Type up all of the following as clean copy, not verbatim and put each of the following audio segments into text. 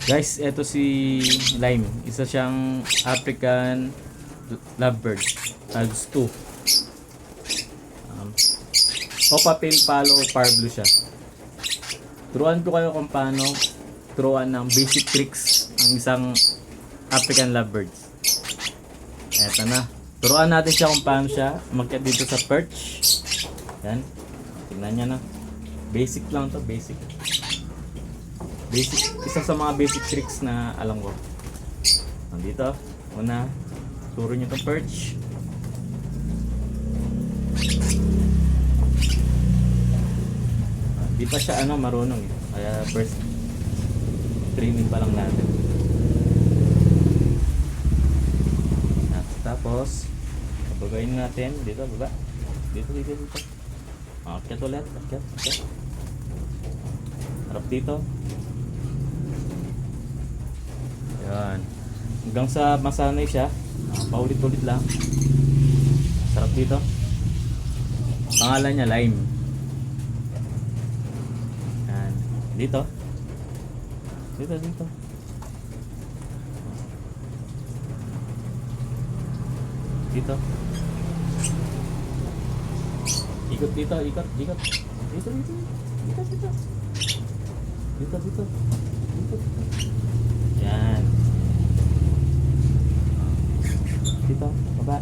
Guys, eto si Lime. Isa siyang African lovebird. Times 2. Opapil palo par blue siya. Turuan ko kayo kung paano turuan ng basic tricks ang isang African lovebirds. Eto na. Turuan natin siya kung paano siya umakyat dito sa perch. Yan. Tingnan niya na. Basic lang to, basic. Basic, isa sa mga basic tricks na alam ko. Nandito, una, turo niyo itong perch. Di pa siya marunong eh. Kaya first training pa lang natin. Tapos, babagayin natin. Dito, baba. Dito. Akyat ulit. Akyat. Harap dito. Yan. Hanggang sa masanay siya. Paulit-ulit lang. Sarap dito. Pangalan niya Lime. Yan. Dito. Dito. Ikot dito. Dito. Yan. Dito, baba.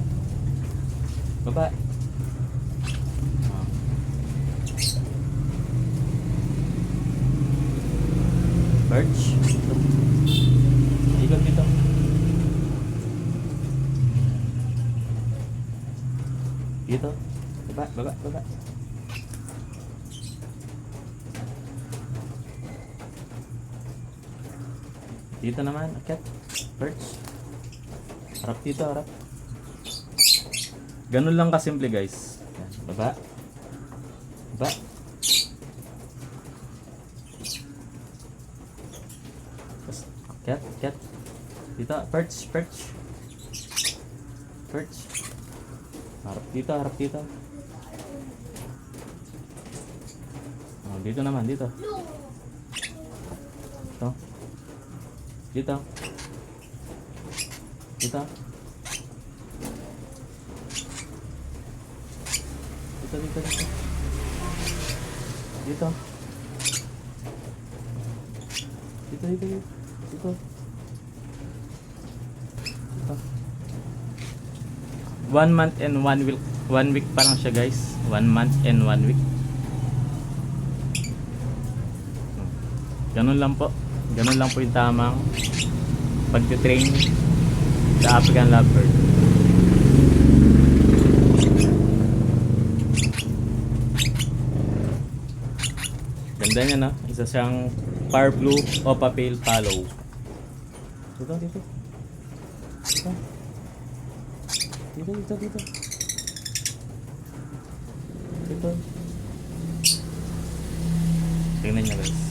Perch. Ikot dito. Dito. Baba. Dito naman, akyat. Perch. Harap dito. Ganun lang kasimple guys. Yan. Baba. Tapos, akyat. Dito, perch. Harap dito. Oh, dito naman, dito. Ito. Dito. Dito. Dito. 1 month and 1 week. 1 week pa lang siya guys. 1 month and 1 week. Ganun lang po yung tamang pagtitrain sa African lovebird. Ganda niya na. Isa siyang par blue o papel follow. Dito. Tingnan niyo guys.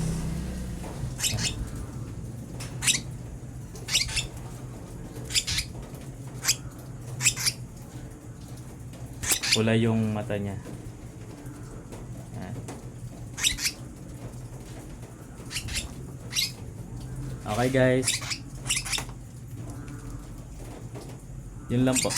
Pula yung mata niya. Okay guys. Yun lang po.